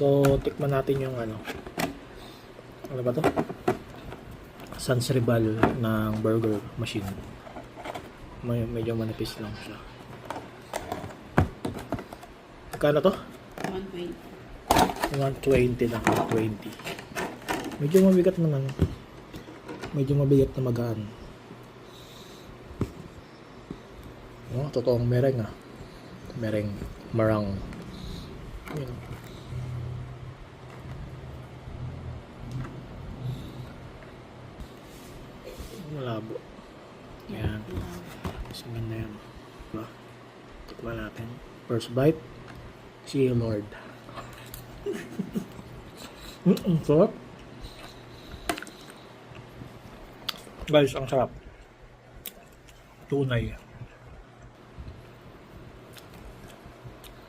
So, tikman natin yung ano ba to? Sans Rival ng burger machine. Medyo manipis lang siya. Kano to? 120 lang. 120. Medyo mabigat naman. Medyo mabigat na magaan. Oh, totoong mereng ah. Mereng. Marang. Yun. Malabo. Ayan. Mas maganda yan. Diba? Tikman natin. First bite. See you, Lord. Sarap. Guys, ang sarap. Tunay.